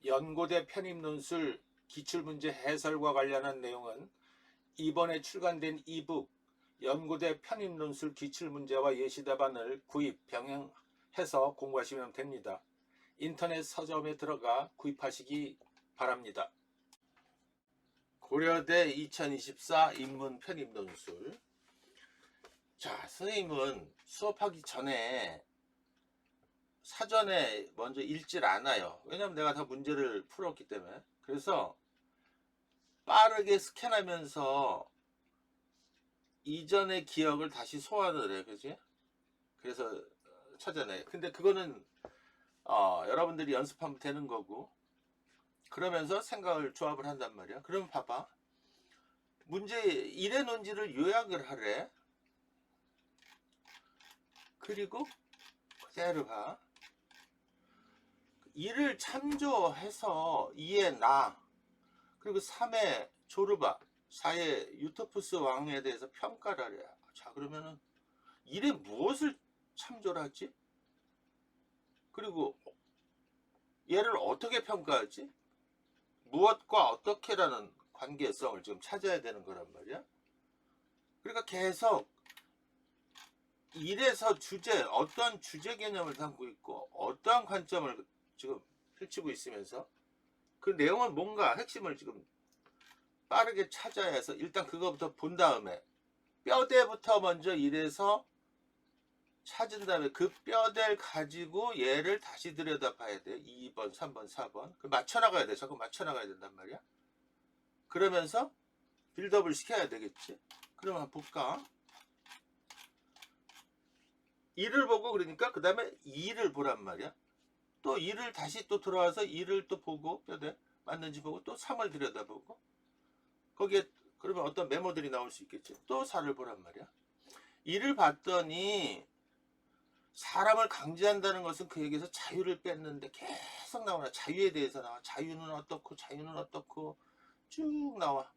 연고대 편입논술 기출문제 해설과 관련한 내용은 이번에 출간된 이북 연고대 편입논술 기출문제와 예시답안을 구입, 병행해서 공부하시면 됩니다. 인터넷 서점에 들어가 구입하시기 바랍니다. 고려대 2024 인문 편입논술. 자, 선생님은 수업하기 전에 사전에 먼저 읽질 않아요. 왜냐면 내가 다 문제를 풀었기 때문에. 그래서 빠르게 스캔하면서 이전의 기억을 다시 소환을 해, 그지? 그래서 찾아내. 근데 그거는 여러분들이 연습하면 되는 거고, 그러면서 생각을 조합을 한단 말이야. 그러면 봐봐. 문제 1의 논지를 요약을 하래. 그리고 그대로 봐. 2를 참조해서 2의 나, 그리고 3의 조르바, 4의 유토푸스 왕에 대해서 평가를 하래. 자, 그러면은 1에 무엇을 참조를 하지? 그리고 얘를 어떻게 평가하지? 무엇과 어떻게라는 관계성을 지금 찾아야 되는 거란 말이야. 그러니까 계속 1에서 주제, 어떠한 주제 개념을 담고 있고 어떠한 관점을 지금 펼치고 있으면서 그 내용은 뭔가 핵심을 지금 빠르게 찾아야 해서 일단 그거부터 본 다음에 뼈대부터 먼저 1에서 찾은 다음에 그 뼈대를 가지고 얘를 다시 들여다 봐야 돼. 2번, 3번, 4번. 그 맞춰나가야 돼. 자꾸 맞춰나가야 된단 말이야. 그러면서 빌드업을 시켜야 되겠지. 그러면 한번 볼까? 1을 보고 그러니까 그 다음에 2를 보란 말이야. 또 2를 다시 또 들어와서 2를 또 보고 뼈대 맞는지 보고 또 3을 들여다보고 거기에 그러면 어떤 메모들이 나올 수 있겠지. 또 4를 보란 말이야. 2를 봤더니 사람을 강제한다는 것은 그에게서 자유를 뺐는데 계속 나오나. 자유에 대해서 나와. 자유는 어떻고 자유는 어떻고 쭉 나와.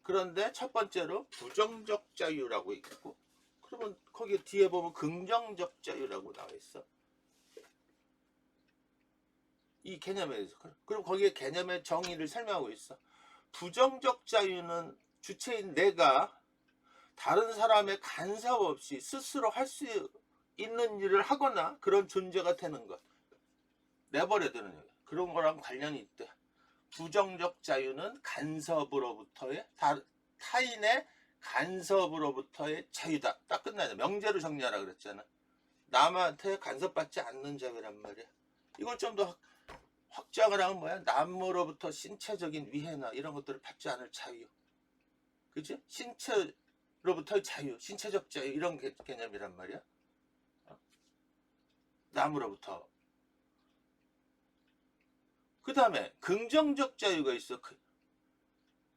그런데 첫 번째로 부정적 자유라고 있고, 그러면 거기 뒤에 보면 긍정적 자유라고 나와 있어. 이 개념에 대해서. 그리고 거기에 개념의 정의를 설명하고 있어. 부정적 자유는 주체인 내가 다른 사람의 간섭 없이 스스로 할 수 있는 일을 하거나 그런 존재가 되는 것. 내버려 두는 일. 그런 거랑 관련이 있대. 부정적 자유는 간섭으로부터의 타인의 간섭으로부터의 자유다. 딱 끝나죠. 명제로 정리하라 그랬잖아. 남한테 간섭받지 않는 자유란 말이야. 이걸 좀 더 확장을 하면 뭐야? 남으로부터 신체적인 위해나 이런 것들을 받지 않을 자유. 그치? 신체로부터의 자유, 신체적 자유 이런 개념이란 말이야. 남으로부터. 그 다음에 긍정적 자유가 있어.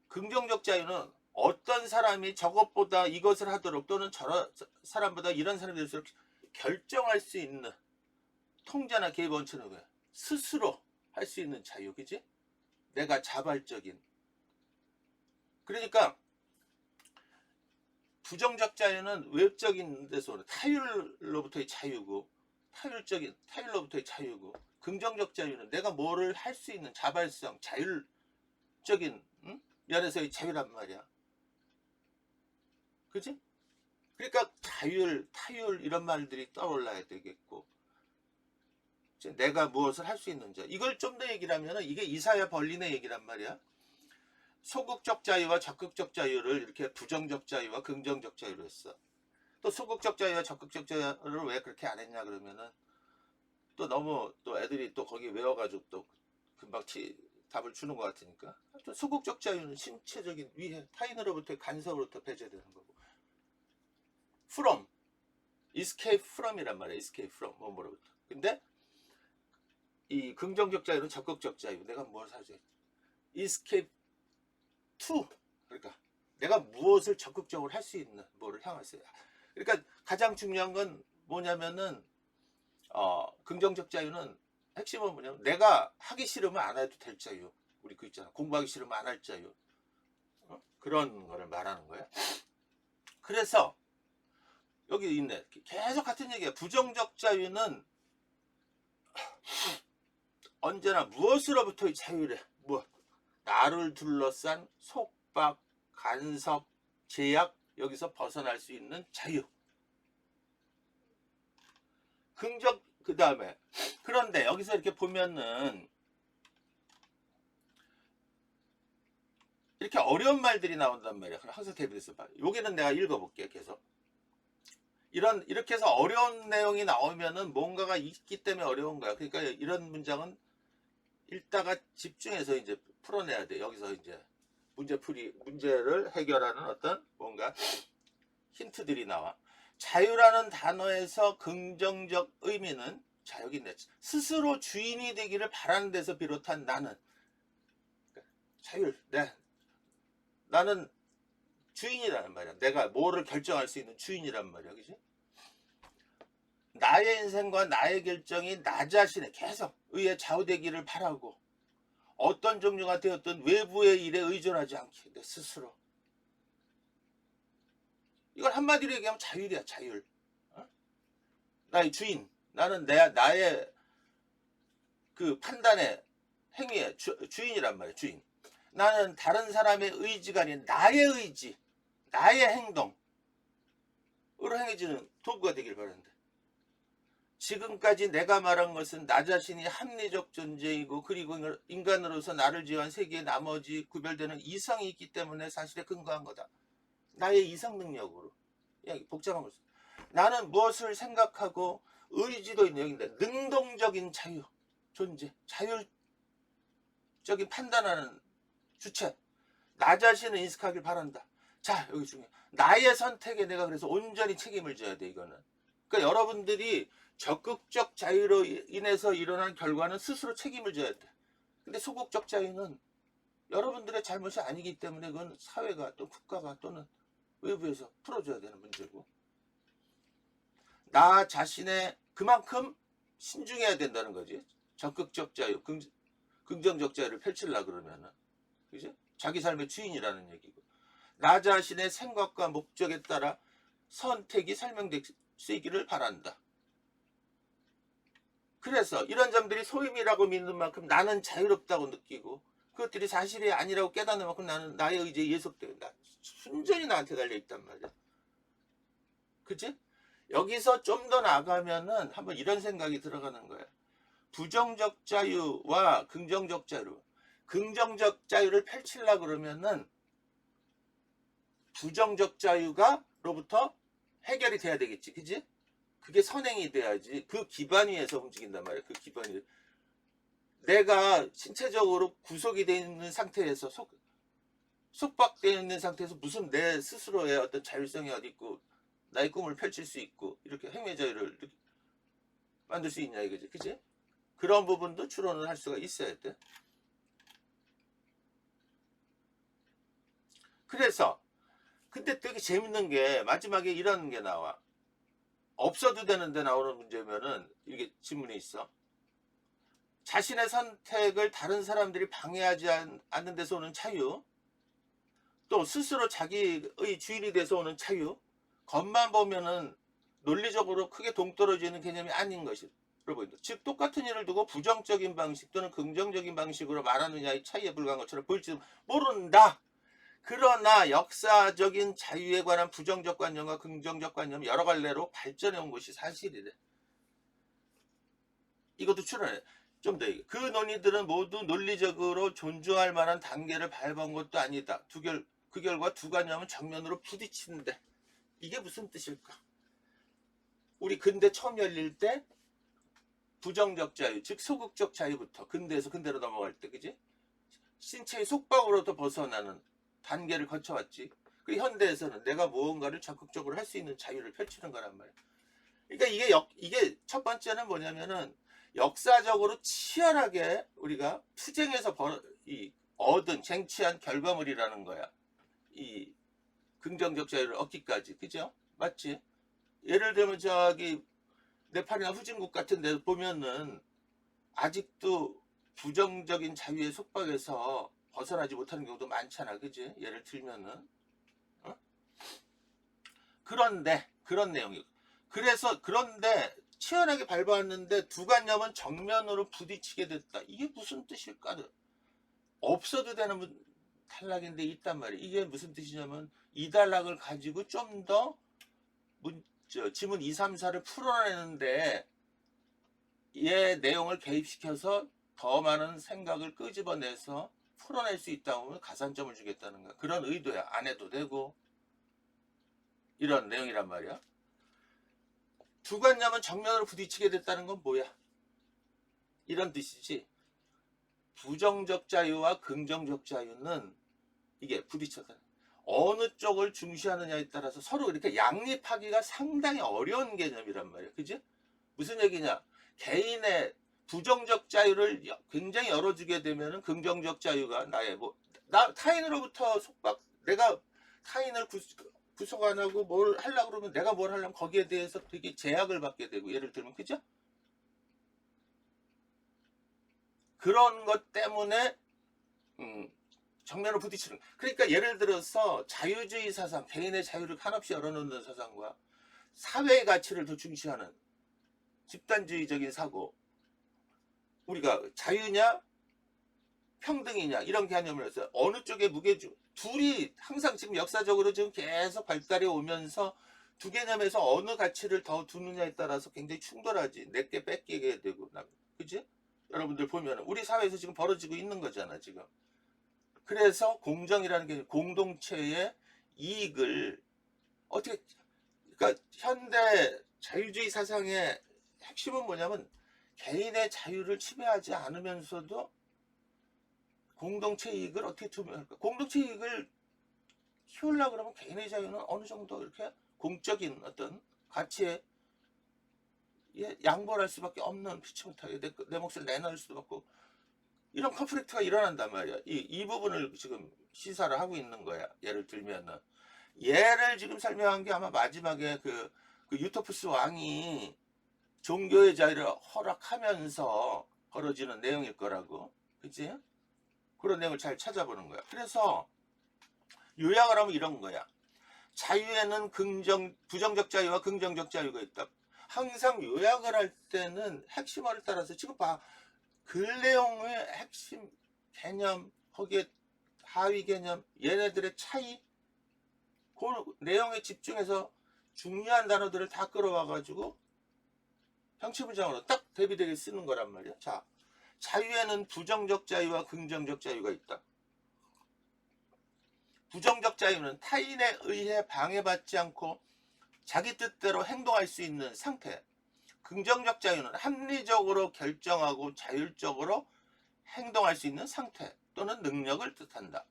긍정적 자유는 어떤 사람이 저것보다 이것을 하도록 또는 저런 사람보다 이런 사람이 될수록 결정할 수 있는 통제나 개입 원천을 스스로 할 수 있는 자유, 그지? 내가 자발적인. 그러니까 부정적 자유는 외적인 데서 타율로부터의 자유고, 타율로부터의 자유고, 긍정적 자유는 내가 뭐를 할 수 있는 자발성, 자율적인 면에서의 자유란 말이야. 그지? 그러니까 자율, 타율 이런 말들이 떠올라야 되겠고, 내가 무엇을 할 수 있는지 이걸 좀 더 얘기를 하면 이게 이사야 벌린의 얘기란 말이야. 소극적 자유와 적극적 자유를 이렇게 부정적 자유와 긍정적 자유로 했어. 또 소극적 자유와 적극적 자유를 왜 그렇게 안 했냐 그러면은 또 너무 또 애들이 또 거기 외워가지고 또 금방 답을 주는 것 같으니까. 또 소극적 자유는 신체적인 위해, 타인으로부터 간섭으로부터 배제되는 거고. from, escape from이란 말이야. escape from 뭐로부터. 근데 이 긍정적 자유는 적극적 자유. 내가 뭘 사지? escape to. 그러니까 내가 무엇을 적극적으로 할 수 있는 뭐를 향해서. 그러니까 가장 중요한 건 뭐냐면은 긍정적 자유는 핵심은 뭐냐면 내가 하기 싫으면 안 해도 될 자유. 우리 그 있잖아. 공부하기 싫으면 안 할 자유. 그런 거를 말하는 거야. 그래서 여기 있네. 계속 같은 얘기야. 부정적 자유는 언제나 무엇으로부터 자유래? 무엇? 나를 둘러싼 속박, 간섭, 제약, 여기서 벗어날 수 있는 자유. 그 다음에 그런데 여기서 이렇게 보면은 이렇게 어려운 말들이 나온단 말이야. 그럼 항상 대비해서 봐. 여기는 내가 읽어볼게 계속. 이렇게 해서 어려운 내용이 나오면은 뭔가가 있기 때문에 어려운 거야. 그러니까 이런 문장은 읽다가 집중해서 이제 풀어내야 돼. 여기서 이제 문제를 해결하는 어떤 뭔가 힌트들이 나와. 자유라는 단어에서 긍정적 의미는, 자 여기 있네, 스스로 주인이 되기를 바라는 데서 비롯한 나는, 자율, 나는 주인이라는 말이야. 내가 뭐를 결정할 수 있는 주인이란 말이야. 그지? 나의 인생과 나의 결정이 나 자신에 계속 의해 좌우되기를 바라고, 어떤 종류가 되었든 외부의 일에 의존하지 않게 내 스스로. 이걸 한마디로 얘기하면 자율이야. 자율. 어? 나의 주인. 나는 나의 그 판단의 행위의 주인이란 말이야. 주인. 나는 다른 사람의 의지가 아닌 나의 의지, 나의 행동으로 행해지는 도구가 되길 바란다. 지금까지 내가 말한 것은 나 자신이 합리적 존재이고, 그리고 인간으로서 나를 지어한 세계의 나머지 구별되는 이성이 있기 때문에 사실에 근거한 거다. 나의 이성 능력으로. 복잡한 거죠. 나는 무엇을 생각하고 의지도 있는, 여기인데 능동적인 자유, 존재, 자율적인 판단하는 주체, 나 자신을 인식하길 바란다. 자, 여기 중요해. 나의 선택에 내가 그래서 온전히 책임을 져야 돼. 이거는. 그러니까 여러분들이 적극적 자유로 인해서 일어난 결과는 스스로 책임을 져야 돼. 근데 소극적 자유는 여러분들의 잘못이 아니기 때문에 그건 사회가 또 국가가 또는 외부에서 풀어줘야 되는 문제고, 나 자신의 그만큼 신중해야 된다는 거지. 적극적 자유, 긍정적 자유를 펼치려고 그러면은, 그지? 자기 삶의 주인이라는 얘기고, 나 자신의 생각과 목적에 따라 선택이 설명될 수 있기를 바란다. 그래서 이런 점들이 소임이라고 믿는 만큼 나는 자유롭다고 느끼고, 그것들이 사실이 아니라고 깨닫는 만큼 나는 나의 의지에 예속된다. 순전히 나한테 달려있단 말이야. 그치? 여기서 좀 더 나가면은 한번 이런 생각이 들어가는 거야. 부정적 자유와 긍정적 자유. 긍정적 자유를 펼치려고 그러면은 부정적 자유가로부터 해결이 돼야 되겠지. 그지? 그게 선행이 돼야지. 그 기반 위에서 움직인단 말이야. 그 기반 위에. 내가 신체적으로 구속이 되어 있는 상태에서, 속박되어 있는 상태에서 무슨 내 스스로의 어떤 자율성이 어디 있고 나의 꿈을 펼칠 수 있고 이렇게 행위 자유를 이렇게 만들 수 있냐 이거지. 그치? 그런 부분도 추론을 할 수가 있어야 돼. 그래서 근데 되게 재밌는 게 마지막에 이런 게 나와. 없어도 되는데 나오는 문제면은 이게 질문이 있어. 자신의 선택을 다른 사람들이 방해하지 않는 데서 오는 자유, 또 스스로 자기의 주인이 돼서 오는 자유, 겉만 보면은 논리적으로 크게 동떨어지는 개념이 아닌 것으로 보인다. 즉 똑같은 일을 두고 부정적인 방식 또는 긍정적인 방식으로 말하느냐의 차이에 불과한 것처럼 보일지도 모른다. 그러나 역사적인 자유에 관한 부정적 관념과 긍정적 관념 여러 갈래로 발전해 온 것이 사실이래. 이것도 추론해. 좀 더 그 논의들은 모두 논리적으로 존중할 만한 단계를 밟은 것도 아니다. 그 결과 두 관념은 정면으로 부딪히는데 이게 무슨 뜻일까? 우리 근대 처음 열릴 때 부정적 자유, 즉 소극적 자유부터 근대에서 근대로 넘어갈 때, 그지? 신체의 속박으로부터 벗어나는 단계를 거쳐왔지. 그 현대에서는 내가 무언가를 적극적으로 할 수 있는 자유를 펼치는 거란 말이야. 그러니까 이게 첫 번째는 뭐냐면은 역사적으로 치열하게 우리가 투쟁해서 얻은 쟁취한 결과물이라는 거야. 이 긍정적 자유를 얻기까지. 그죠? 맞지? 예를 들면 저기 네팔이나 후진국 같은 데 보면은 아직도 부정적인 자유의 속박에서 벗어나지 못하는 경우도 많잖아. 그지? 예를 들면은. 어? 그런데 그런 내용이고. 그런데 치열하게 밟아왔는데 두관념은 정면으로 부딪히게 됐다. 이게 무슨 뜻일까? 없어도 되는 단락인데 있단 말이에요. 이게 무슨 뜻이냐면 이 단락을 가지고 좀 더 지문 2, 3, 4를 풀어내는데 얘 내용을 개입시켜서 더 많은 생각을 끄집어내서 풀어낼 수 있다 보면 가산점을 주겠다는 거야. 그런 의도야. 안 해도 되고 이런 내용이란 말이야. 두관념은 정면으로 부딪히게 됐다는 건 뭐야? 이런 뜻이지. 부정적 자유와 긍정적 자유는 이게 부딪혀서 어느 쪽을 중시하느냐에 따라서 서로 이렇게 양립하기가 상당히 어려운 개념이란 말이야. 그지? 무슨 얘기냐? 개인의 부정적 자유를 굉장히 열어주게 되면은 긍정적 자유가 나의 타인으로부터 속박, 내가 타인을 구속 안 하고 뭘 하려고 그러면 내가 뭘 하려면 거기에 대해서 되게 제약을 받게 되고, 예를 들면, 그죠? 그런 것 때문에, 정면으로 부딪히는. 그러니까 예를 들어서 자유주의 사상, 개인의 자유를 한없이 열어놓는 사상과 사회의 가치를 더 중시하는 집단주의적인 사고, 우리가 자유냐 평등이냐 이런 개념을 해서 어느 쪽에 무게중, 둘이 항상 지금 역사적으로 지금 계속 발달해 오면서 두 개념에서 어느 가치를 더 두느냐에 따라서 굉장히 충돌하지. 내게 뺏기게 되고, 그지? 여러분들 보면 우리 사회에서 지금 벌어지고 있는 거잖아 지금. 그래서 공정이라는 게 공동체의 이익을 어떻게, 그러니까 현대 자유주의 사상의 핵심은 뭐냐면 개인의 자유를 침해하지 않으면서도 공동체 이익을 어떻게 두면 할까? 공동체 이익을 키우려고 그러면 개인의 자유는 어느 정도 이렇게 공적인 어떤 가치에 양보를 할 수밖에 없는, 피치 못하게 내 몫을 내놓을 수도 없고, 이런 컨플릭트가 일어난단 말이야. 이 부분을 지금 시사를 하고 있는 거야. 예를 들면은 얘를 지금 설명한 게 아마 마지막에 그 유토푸스 왕이 종교의 자유를 허락하면서 벌어지는 내용일 거라고. 그치? 그런 내용을 잘 찾아보는 거야. 그래서 요약을 하면 이런 거야. 자유에는 부정적 자유와 긍정적 자유가 있다. 항상 요약을 할 때는 핵심어를 따라서, 지금 봐. 글 내용의 핵심 개념, 거기에 하위 개념, 얘네들의 차이, 그 내용에 집중해서 중요한 단어들을 다 끌어와가지고 형체문장으로 딱 대비되게 쓰는 거란 말이야. 자, 자유에는 부정적 자유와 긍정적 자유가 있다. 부정적 자유는 타인에 의해 방해받지 않고 자기 뜻대로 행동할 수 있는 상태. 긍정적 자유는 합리적으로 결정하고 자율적으로 행동할 수 있는 상태 또는 능력을 뜻한다.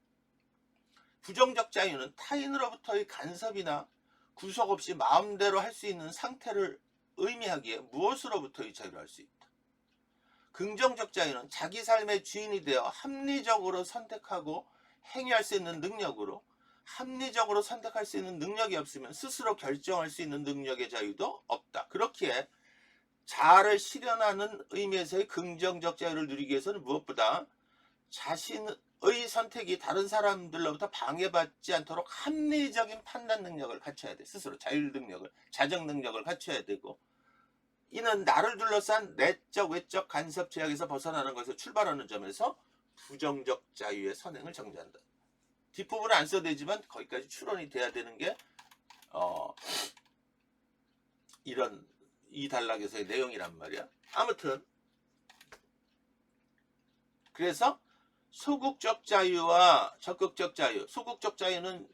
부정적 자유는 타인으로부터의 간섭이나 구속 없이 마음대로 할 수 있는 상태를 의미하기에 무엇으로부터의 자유를 할 수 있다. 긍정적 자유는 자기 삶의 주인이 되어 합리적으로 선택하고 행위할 수 있는 능력으로, 합리적으로 선택할 수 있는 능력이 없으면 스스로 결정할 수 있는 능력의 자유도 없다. 그렇기에 자아를 실현하는 의미에서의 긍정적 자유를 누리기 위해서는 무엇보다 자신의 선택이 다른 사람들로부터 방해받지 않도록 합리적인 판단 능력을 갖춰야 돼. 스스로 자율 능력을, 자정 능력을 갖춰야 되고, 이는 나를 둘러싼 내적 외적 간섭 제약에서 벗어나는 것에서 출발하는 점에서 부정적 자유의 선행을 정지한다. 뒷부분은 안 써도 되지만 거기까지 추론이 돼야 되는 게 이런 이 단락에서의 내용이란 말이야. 아무튼 그래서 소극적 자유와 적극적 자유, 소극적 자유는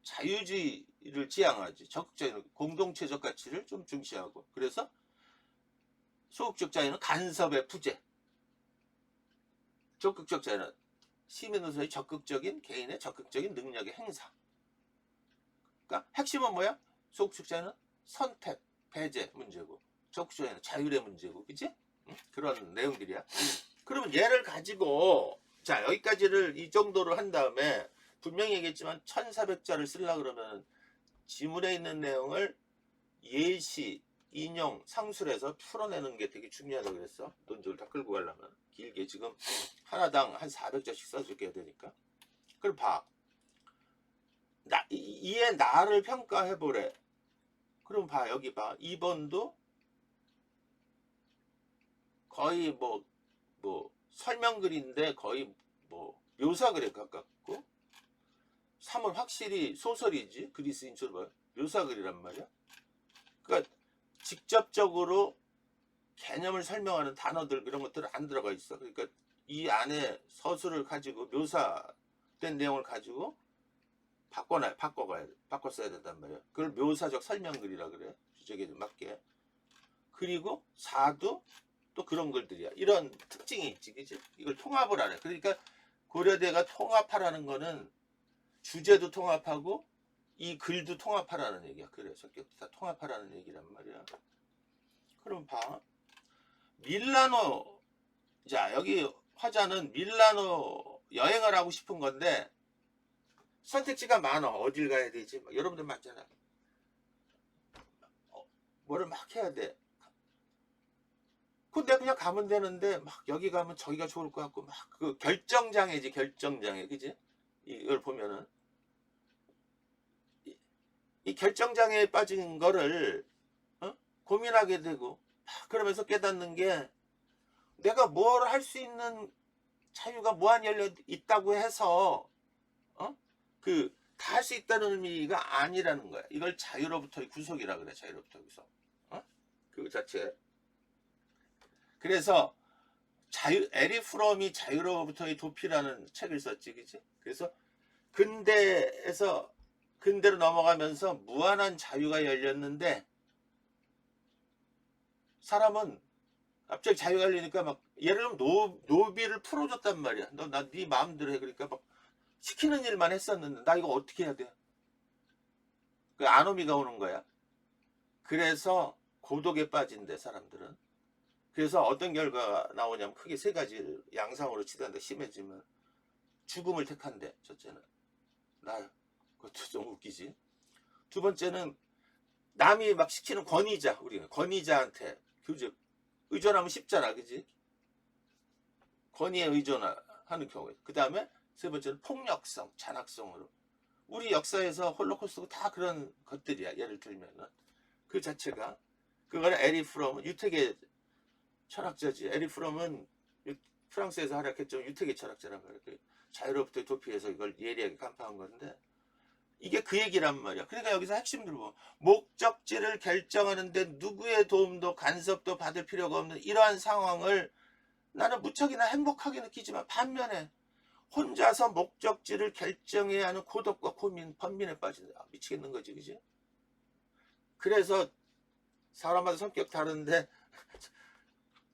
자유주의를 지향하지, 적극적 자유는 공동체적 가치를 좀 중시하고, 그래서 소극적 자유는 간섭의 부재, 적극적 자유는 시민으로서의 적극적인 개인의 적극적인 능력의 행사. 그러니까 핵심은 뭐야? 소극적 자유는 선택, 배제 문제고, 적극적 자유는 자율의 문제고, 그치? 그런 내용들이야. 그러면 얘를 가지고, 자, 여기까지를 이 정도로 한 다음에 분명히 얘기했지만 1400자를 쓰려고 그러면 지문에 있는 내용을 예시, 인용, 상술해서 풀어내는 게 되게 중요하다고 그랬어. 논조를 다 끌고 가려면. 길게 지금 하나당 한 400자씩 써줄게 되니까. 그럼 봐. 이의 나를 평가해보래. 그럼 봐. 여기 봐. 2번도 거의 뭐 설명글인데 거의 뭐 묘사글에 가깝고, 3은 확실히 소설이지. 그리스인 초르바 묘사글이란 말이야. 그러니까 직접적으로 개념을 설명하는 단어들 그런 것들은 안 들어가 있어. 그러니까 이 안에 서술을 가지고 묘사된 내용을 가지고 바꿔 써야 된단 말이야. 그걸 묘사적 설명글이라 그래. 주제에 맞게. 그리고 4도 또 그런 글들이야. 이런 특징이 있지, 그지? 이걸 통합을 하래. 그러니까 고려대가 통합하라는 거는 주제도 통합하고 이 글도 통합하라는 얘기야. 그래, 성격도 다 통합하라는 얘기란 말이야. 그럼 봐. 밀라노. 자, 여기 화자는 밀라노 여행을 하고 싶은 건데 선택지가 많아. 어딜 가야 되지? 여러분들 맞잖아. 뭐를 막 해야 돼. 근데 그냥 가면 되는데 막 여기 가면 저기가 좋을 것 같고 막 그 결정장애지, 결정장애. 그지? 이걸 보면은 이 결정장애에 빠진 거를 고민하게 되고, 그러면서 깨닫는 게 내가 뭘 할 수 있는 자유가 무한 열려 있다고 해서 그 다 할 수 있다는 의미가 아니라는 거야. 이걸 자유로부터의 구속이라 그래. 자유로부터의 구속. 그 자체. 그래서 에리 프롬이 자유로부터의 도피라는 책을 썼지, 그지? 그래서 근대로 넘어가면서 무한한 자유가 열렸는데 사람은 갑자기 자유가 열리니까 막 예를 들면 노비를 풀어줬단 말이야. 네 마음대로 해. 그러니까 막 시키는 일만 했었는데 나 이거 어떻게 해야 돼? 그 아노미가 오는 거야. 그래서 고독에 빠진대, 사람들은. 그래서 어떤 결과가 나오냐면 크게 3가지 양상으로 치닫는데, 심해지면 죽음을 택한대. 첫째는 그것도 좀 웃기지. 두 번째는 남이 막 시키는 우리가 권위자한테 의존하면 쉽잖아, 그지? 권위에 의존하는 경우에. 그 다음에 3번째는 폭력성, 잔악성으로. 우리 역사에서 홀로코스트가 다 그런 것들이야. 예를 들면은 그 자체가, 그거는 에리 프롬은 유택의 철학자지. 에리 프롬은 프랑스에서 활약했죠. 유택의 철학자란 말이야. 자유로부터 도피해서 이걸 예리하게 간파한 건데, 이게 그 얘기란 말이야. 그러니까 여기서 핵심들 보면 목적지를 결정하는데 누구의 도움도 간섭도 받을 필요가 없는 이러한 상황을 나는 무척이나 행복하게 느끼지만, 반면에 혼자서 목적지를 결정해야 하는 고독과 고민, 번민에 빠진다. 미치겠는 거지, 그지? 그래서 사람마다 성격 다른데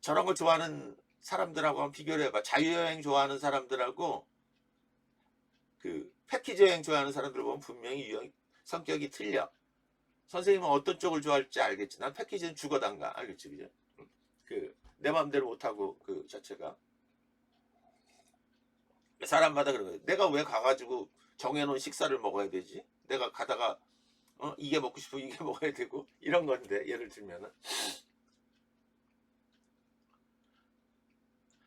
저런 걸 좋아하는 사람들하고 한번 비교를 해봐. 자유여행 좋아하는 사람들하고 그 패키지 여행 좋아하는 사람들 보면 분명히 성격이 틀려. 선생님은 어떤 쪽을 좋아할지 알겠지. 난 패키지는 죽어단가. 알겠지, 그죠? 내 마음대로 못하고 그 자체가. 사람마다 그런 거예요. 내가 왜 가가지고 정해놓은 식사를 먹어야 되지? 내가 가다가 이게 먹고 싶으면 이게 먹어야 되고 이런 건데, 예를 들면은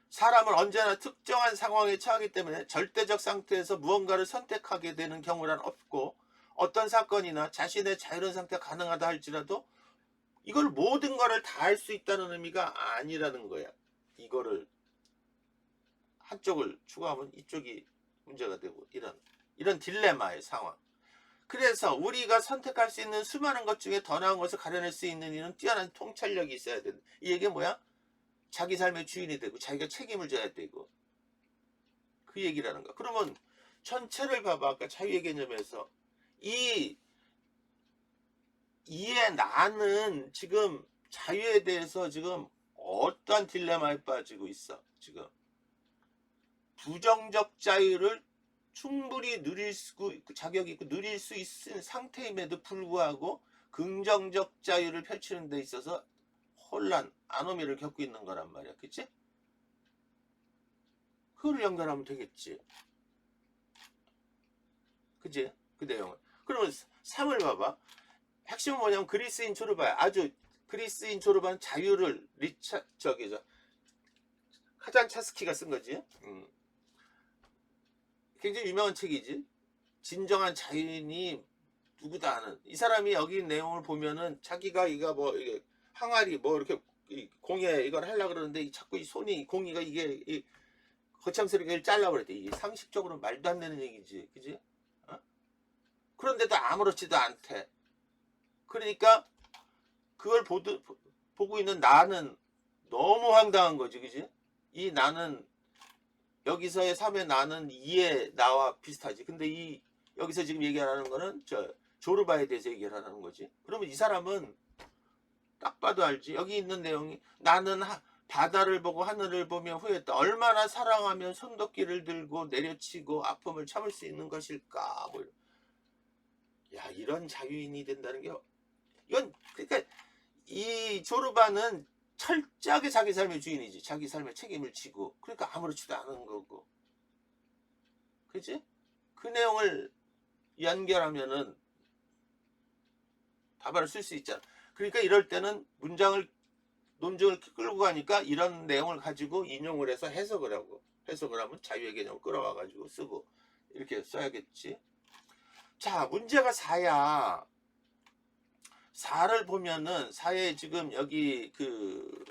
사람은 언제나 특정한 상황에 처하기 때문에 절대적 상태에서 무언가를 선택하게 되는 경우란 없고, 어떤 사건이나 자신의 자유로운 상태가 가능하다 할지라도 이걸 모든 거를 다 할 수 있다는 의미가 아니라는 거야. 이거를 한쪽을 추구하면 이쪽이 문제가 되고, 이런 딜레마의 상황. 그래서 우리가 선택할 수 있는 수많은 것 중에 더 나은 것을 가려낼 수 있는 이는 뛰어난 통찰력이 있어야 된다. 이 얘기가 뭐야? 자기 삶의 주인이 되고 자기가 책임을 져야 되고, 그 얘기라는 거야. 그러면 전체를 봐봐. 아까 자유의 개념에서 이에 나는 지금 자유에 대해서 지금 어떠한 딜레마에 빠지고 있어. 지금 부정적 자유를 충분히 누릴 자격이 있고 누릴 수 있는 상태임에도 불구하고 긍정적 자유를 펼치는 데 있어서 혼란, 아노미를 겪고 있는 거란 말이야. 그치? 그걸 연결하면 되겠지. 그치? 그 내용을. 그러면 3을 봐봐. 핵심은 뭐냐면 그리스인 조르바야. 그리스인 조르바는 자유를 카잔차스키가 쓴 거지. 굉장히 유명한 책이지. 진정한 자유인이 누구다 하는. 이 사람이 여기 내용을 보면은 자기가 이게 항아리 이렇게 이 공예 이걸 하려고 그러는데 자꾸 이 손이 공이가 이게 이 거창스럽게 잘라버렸대. 이게 상식적으로 말도 안 되는 얘기지, 그지? 어? 그런데도 아무렇지도 않대. 그러니까 그걸 보고 있는 나는 너무 황당한 거지, 그지? 이 나는 여기서의 3의 나는 2의 나와 비슷하지. 근데 이 여기서 지금 얘기하는 거는 저 조르바에 대해서 얘기를 하는 거지. 그러면 이 사람은 딱 봐도 알지. 여기 있는 내용이 나는 바다를 보고 하늘을 보며 후회했다. 얼마나 사랑하면 손도끼를 들고 내려치고 아픔을 참을 수 있는 것일까. 뭐 야, 이런 자유인이 된다는 게 이건 그러니까 이 조르바는 철저하게 자기 삶의 주인이지. 자기 삶의 책임을 지고 그러니까 아무렇지도 않은 거고. 그지? 그 내용을 연결하면은 답안을 쓸 수 있잖아. 그러니까 이럴 때는 논증을 끌고 가니까 이런 내용을 가지고 인용을 해서 해석을 하고, 해석을 하면 자유의 개념을 끌어와 가지고 쓰고 이렇게 써야겠지. 자, 문제가 4야. 4를 보면은 4에 지금 여기 그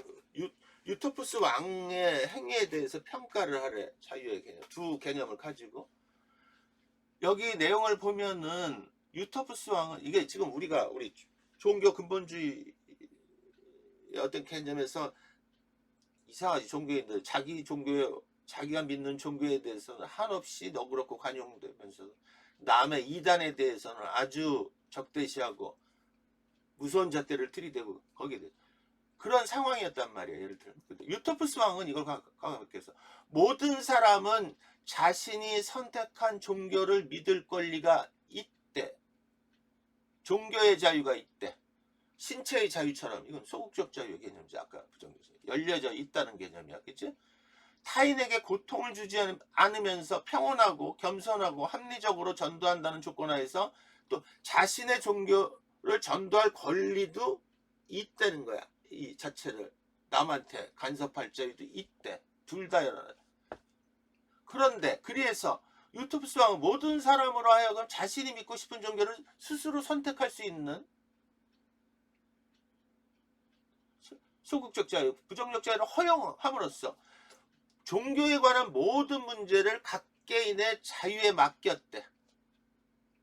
유토푸스 왕의 행위에 대해서 평가를 하래. 자유의 개념 두 개념을 가지고 여기 내용을 보면은 유토푸스 왕은 이게 지금 우리 종교 근본주의 어떤 개념에서 이상하지. 종교인들 자기가 믿는 종교에 대해서는 한없이 너그럽고 관용되면서 남의 이단에 대해서는 아주 적대시하고 무서운 잣대를 들이대고 거기에 대해서 그런 상황이었단 말이에요. 예를 들면 유토푸스 왕은 이걸 강조해서 모든 사람은 자신이 선택한 종교를 믿을 권리가 있대. 종교의 자유가 있대. 신체의 자유처럼 이건 소극적 자유의 개념이지. 아까 부정교수 열려져 있다는 개념이야. 그치? 타인에게 고통을 주지 않으면서 평온하고 겸손하고 합리적으로 전도한다는 조건 하에서 또 자신의 종교를 전도할 권리도 있다는 거야. 이 자체를 남한테 간섭할 자유도 있대. 둘 다 열어놔. 그런데 그래서 유토푸스 왕은 모든 사람으로 하여금 자신이 믿고 싶은 종교를 스스로 선택할 수 있는 소극적 자유, 부정적 자유를 허용함으로써 종교에 관한 모든 문제를 각개인의 자유에 맡겼대.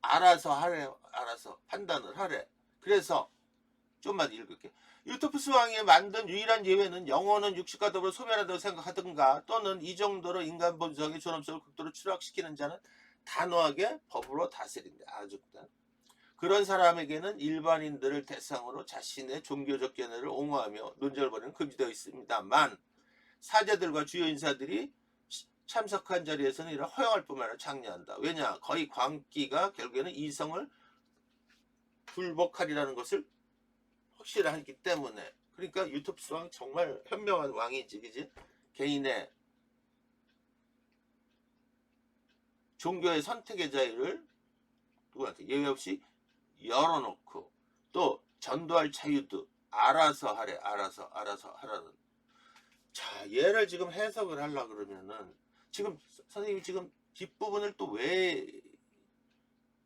알아서 하래. 알아서 판단을 하래. 그래서 좀만 읽을게. 유토푸스 왕이 만든 유일한 예외는 영혼은 육식과 더불어 소멸한다고 생각하든가 또는 이 정도로 인간 본성의 존엄성을 극도로 추락시키는 자는 단호하게 법으로 다스린다. 아주 그런 사람에게는 일반인들을 대상으로 자신의 종교적 견해를 옹호하며 논쟁을 벌이는 금지되어 있습니다만 사제들과 주요 인사들이 참석한 자리에서는 이를 허용할 뿐만 아니라 장려한다. 왜냐? 거의 광기가 결국에는 이성을 불복하리라는 것을 확실하기 때문에. 그러니까 유토푸스 왕 정말 현명한 왕이지, 그지? 개인의 종교의 선택의 자유를 누구한테 예외 없이 열어놓고 또 전도할 자유도 알아서 하래. 알아서 하라는. 자, 얘를 지금 해석을 하려고 그러면은 지금 선생님이 지금 뒷부분을 또 왜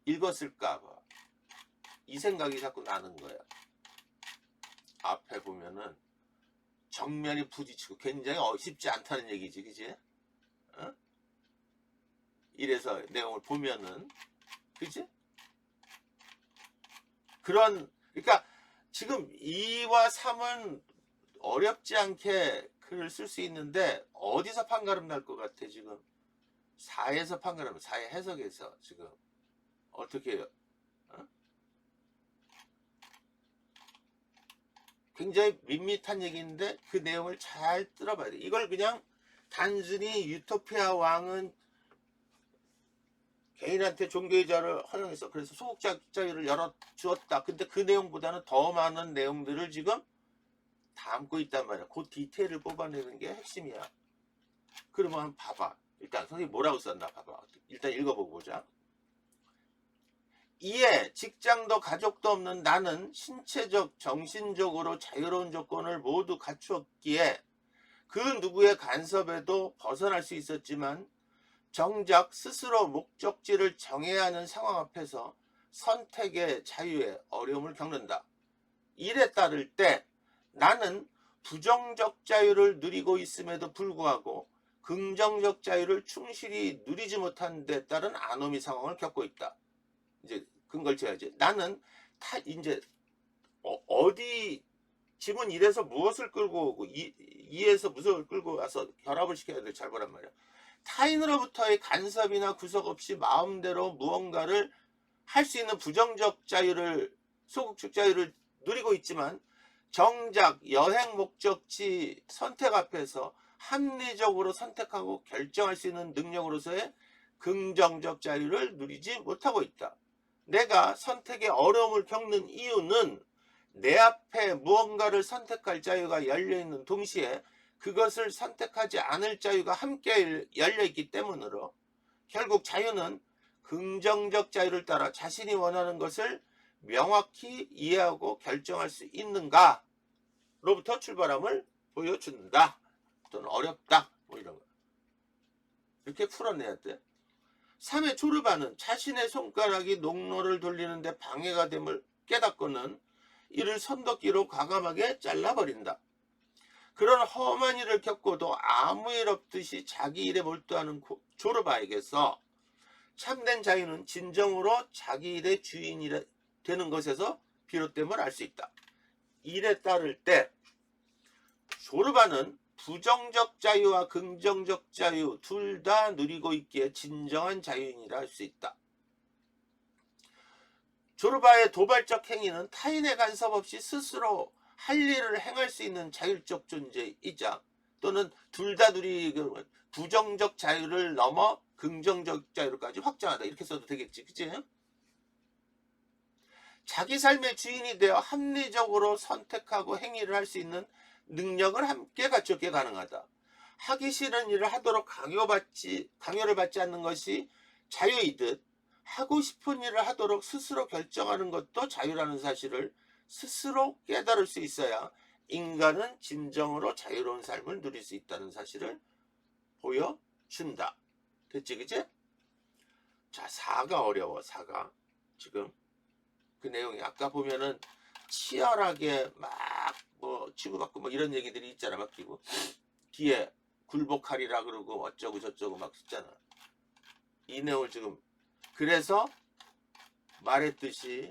읽었을까 봐. 이 생각이 자꾸 나는 거야. 앞에 보면은 정면이 부딪히고 굉장히 쉽지 않다는 얘기지, 그지? 어? 이래서 내용을 보면은, 그지? 그러니까 지금 2와 3은 어렵지 않게 글을 쓸 수 있는데 어디서 판가름 날 것 같아 지금? 4에서 판가름, 4의 해석에서 지금 어떻게 해요? 어? 굉장히 밋밋한 얘기인데 그 내용을 잘 들어봐야 돼. 이걸 그냥 단순히 유토피아 왕은 개인한테 종교의 자유를 허용해서 그래서 소극적 자유를 열어주었다. 근데 그 내용보다는 더 많은 내용들을 지금 담고 있단 말이야. 그 디테일을 뽑아내는 게 핵심이야. 그러면 한번 봐봐. 일단 선생님 뭐라고 썼나 봐봐. 일단 읽어보고 보자. 이에 직장도 가족도 없는 나는 신체적, 정신적으로 자유로운 조건을 모두 갖추었기에 그 누구의 간섭에도 벗어날 수 있었지만 정작 스스로 목적지를 정해야 하는 상황 앞에서 선택의 자유에 어려움을 겪는다. 이에 따를 때 나는 부정적 자유를 누리고 있음에도 불구하고 긍정적 자유를 충실히 누리지 못한 데 따른 아노미 상황을 겪고 있다. 이제 근거를 줘야지. 나는 이제 어디 지문 1에서 무엇을 끌고 오고 2에서 무엇을 끌고 와서 결합을 시켜야 될 잘 보란 말이야. 타인으로부터의 간섭이나 구속 없이 마음대로 무언가를 할 수 있는 부정적 자유를, 소극적 자유를 누리고 있지만 정작 여행 목적지 선택 앞에서 합리적으로 선택하고 결정할 수 있는 능력으로서의 긍정적 자유를 누리지 못하고 있다. 내가 선택의 어려움을 겪는 이유는 내 앞에 무언가를 선택할 자유가 열려있는 동시에 그것을 선택하지 않을 자유가 함께 열려있기 때문으로 결국 자유는 긍정적 자유를 따라 자신이 원하는 것을 명확히 이해하고 결정할 수 있는가 로부터 출발함을 보여준다. 또는 어렵다. 뭐 이런 거. 이렇게 풀어내야 돼. 3의 조르바는 자신의 손가락이 농로를 돌리는데 방해가 됨을 깨닫고는 이를 손도끼로 과감하게 잘라버린다. 그런 험한 일을 겪고도 아무 일 없듯이 자기 일에 몰두하는 조르바에게서 참된 자유는 진정으로 자기 일의 주인이 되는 것에서 비롯됨을 알 수 있다. 일에 따를 때 조르바는 부정적 자유와 긍정적 자유 둘 다 누리고 있기에 진정한 자유인이라 할 수 있다. 조르바의 도발적 행위는 타인의 간섭 없이 스스로 할 일을 행할 수 있는 자율적 존재이자 또는 둘 다 누리고 부정적 자유를 넘어 긍정적 자유까지 확장하다. 이렇게 써도 되겠지. 그치? 자기 삶의 주인이 되어 합리적으로 선택하고 행위를 할 수 있는 능력을 함께 갖추게 가능하다. 하기 싫은 일을 하도록 강요를 받지 않는 것이 자유이듯 하고 싶은 일을 하도록 스스로 결정하는 것도 자유라는 사실을 스스로 깨달을 수 있어야 인간은 진정으로 자유로운 삶을 누릴 수 있다는 사실을 보여준다. 됐지, 그치? 자, 4가 어려워. 4가 지금 그 내용이 아까 보면은 치열하게 막 뭐 치고받고 뭐 이런 얘기들이 있잖아. 맡기고 뒤에 굴복하리라 그러고 어쩌고 저쩌고 막 있잖아. 이 내용을 지금 그래서 말했듯이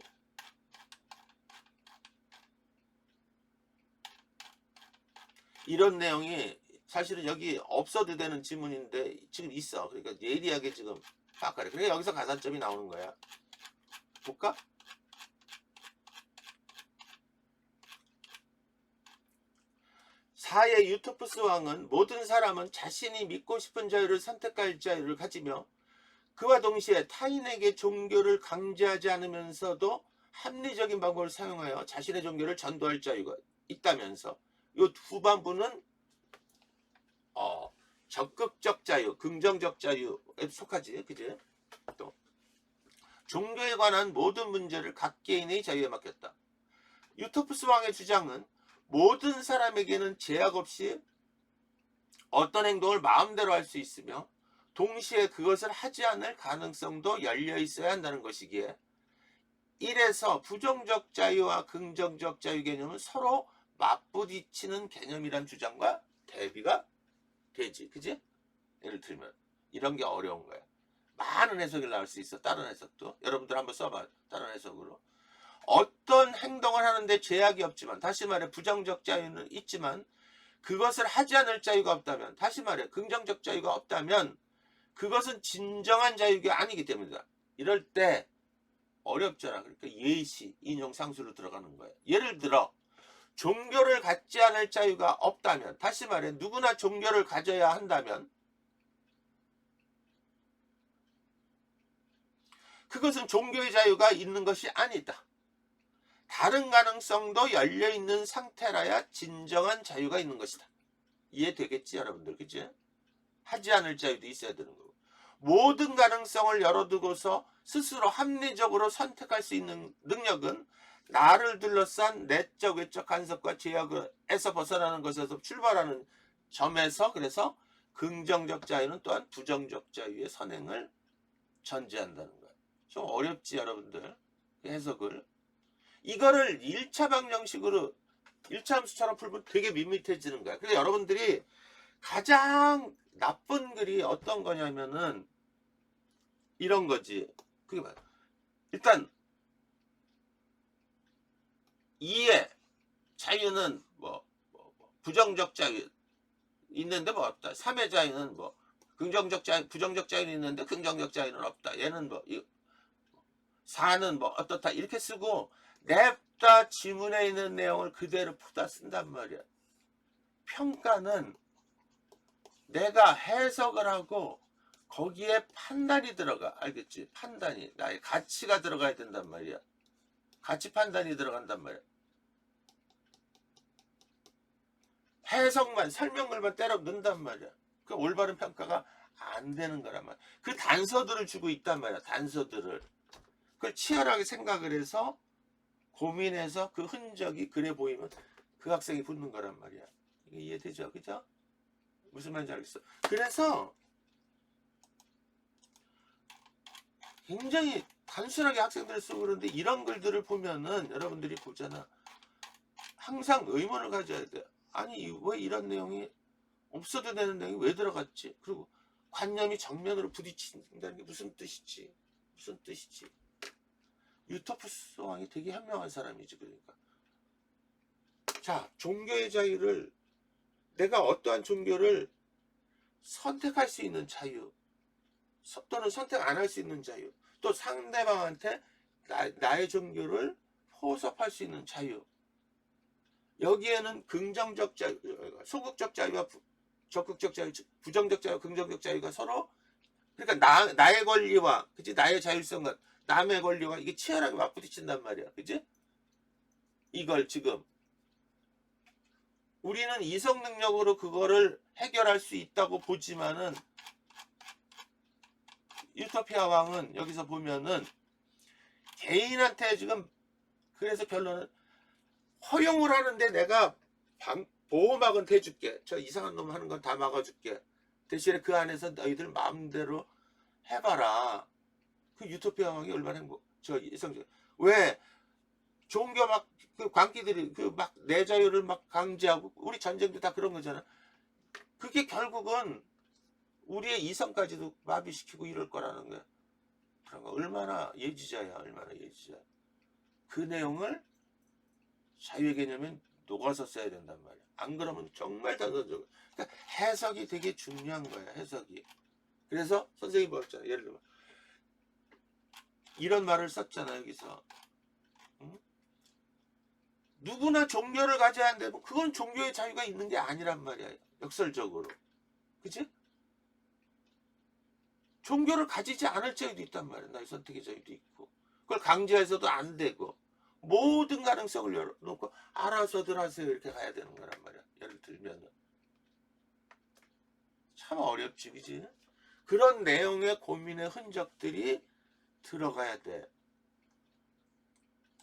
이런 내용이 사실은 여기 없어도 되는 지문인데 지금 있어. 그러니까 예리하게 지금 바꿔래. 그래 여기서 가산점이 나오는 거야. 볼까? 4의 유토프스 왕은 모든 사람은 자신이 믿고 싶은 자유를 선택할 자유를 가지며 그와 동시에 타인에게 종교를 강제하지 않으면서도 합리적인 방법을 사용하여 자신의 종교를 전도할 자유가 있다면서 이 후반부는 적극적 자유, 긍정적 자유에 속하지. 그지? 또 종교에 관한 모든 문제를 각 개인의 자유에 맡겼다. 유토프스 왕의 주장은 모든 사람에게는 제약 없이 어떤 행동을 마음대로 할 수 있으며 동시에 그것을 하지 않을 가능성도 열려 있어야 한다는 것이기에 이래서 부정적 자유와 긍정적 자유 개념은 서로 맞부딪히는 개념이란 주장과 대비가 되지. 그지? 예를 들면 이런 게 어려운 거야. 많은 해석이 나올 수 있어. 다른 해석도. 여러분들 한번 써봐. 다른 해석으로. 어떤 행동을 하는데 제약이 없지만 다시 말해 부정적 자유는 있지만 그것을 하지 않을 자유가 없다면 다시 말해 긍정적 자유가 없다면 그것은 진정한 자유가 아니기 때문이다. 이럴 때 어렵잖아. 그러니까 예시, 인용, 상수로 들어가는 거야. 예를 들어 종교를 갖지 않을 자유가 없다면 다시 말해 누구나 종교를 가져야 한다면 그것은 종교의 자유가 있는 것이 아니다. 다른 가능성도 열려있는 상태라야 진정한 자유가 있는 것이다. 이해되겠지 여러분들? 그치? 하지 않을 자유도 있어야 되는 거고 모든 가능성을 열어두고서 스스로 합리적으로 선택할 수 있는 능력은 나를 둘러싼 내적 외적 간섭과 제약에서 벗어나는 것에서 출발하는 점에서 그래서 긍정적 자유는 또한 부정적 자유의 선행을 전제한다는 거예요. 좀 어렵지 여러분들? 해석을 이거를 1차 방정식으로 일차함수처럼 풀면 되게 밋밋해지는 거야. 그래서 여러분들이 가장 나쁜 글이 어떤 거냐면은 이런 거지. 그게 뭐야? 일단 2의 자유는 부정적 자유 있는데 뭐 없다. 3의 자유는 뭐 긍정적 자유, 부정적 자유는 있는데 긍정적 자유는 없다. 얘는 4는 뭐 어떻다. 이렇게 쓰고 냅다 지문에 있는 내용을 그대로 푸다 쓴단 말이야. 평가는 내가 해석을 하고 거기에 판단이 들어가. 알겠지? 판단이. 나의 가치가 들어가야 된단 말이야. 가치 판단이 들어간단 말이야. 해석만, 설명글만 때려 넣는단 말이야. 그 올바른 평가가 안 되는 거란 말이야. 그 단서들을 주고 있단 말이야. 단서들을. 그걸 치열하게 생각을 해서 고민해서 그 흔적이 그래 보이면 그 학생이 붙는 거란 말이야. 이게 이해되죠? 그죠? 무슨 말인지 알겠어. 그래서 굉장히 단순하게 학생들을 쓰고 그러는데 이런 글들을 보면은 여러분들이 보잖아. 항상 의문을 가져야 돼. 아니 왜 이런 내용이 없어도 되는 내용이 왜 들어갔지? 그리고 관념이 정면으로 부딪힌다는 게 무슨 뜻이지? 무슨 뜻이지? 유토푸스 왕이 되게 현명한 사람이지. 그러니까 자, 종교의 자유를 내가 어떠한 종교를 선택할 수 있는 자유 또는 선택 안 할 수 있는 자유, 또 상대방한테 나의 종교를 포섭할 수 있는 자유, 여기에는 긍정적 자유, 소극적 자유와 적극적 자유, 부정적 자유, 긍정적 자유가 서로, 그러니까 나의 권리와 그치 나의 자율성과 남의 권리와 이게 치열하게 맞부딪힌단 말이야. 그치? 이걸 지금 우리는 이성 능력으로 그거를 해결할 수 있다고 보지만은 유토피아 왕은 여기서 보면은 개인한테 지금, 그래서 결론은 허용을 하는데 내가 보호막은 대줄게. 저 이상한 놈 하는 건 다 막아줄게. 대신에 그 안에서 너희들 마음대로 해봐라. 그 유토피아 왕이 얼마나 이성적. 왜 종교 막 그 광기들이 그 막 내 자유를 막 강제하고, 우리 전쟁도 다 그런 거잖아. 그게 결국은 우리의 이성까지도 마비시키고 이럴 거라는 거야. 그런 거 얼마나 예지자야. 얼마나 예지자. 그 내용을 자유의 개념은 녹아서 써야 된단 말이야. 안 그러면 정말 단선적. 그러니까 해석이 되게 중요한 거야. 해석이. 그래서 선생님이 뭐였잖아. 예를 들면 이런 말을 썼잖아. 여기서 응? 누구나 종교를 가져야 하는데 뭐 그건 종교의 자유가 있는 게 아니란 말이야. 역설적으로. 그치? 종교를 가지지 않을 자유도 있단 말이야. 나의 선택의 자유도 있고. 그걸 강제해서도 안 되고. 모든 가능성을 열어놓고 알아서들 하세요. 이렇게 가야 되는 거란 말이야. 예를 들면은. 참 어렵지, 그지? 그런 내용의 고민의 흔적들이 들어가야 돼.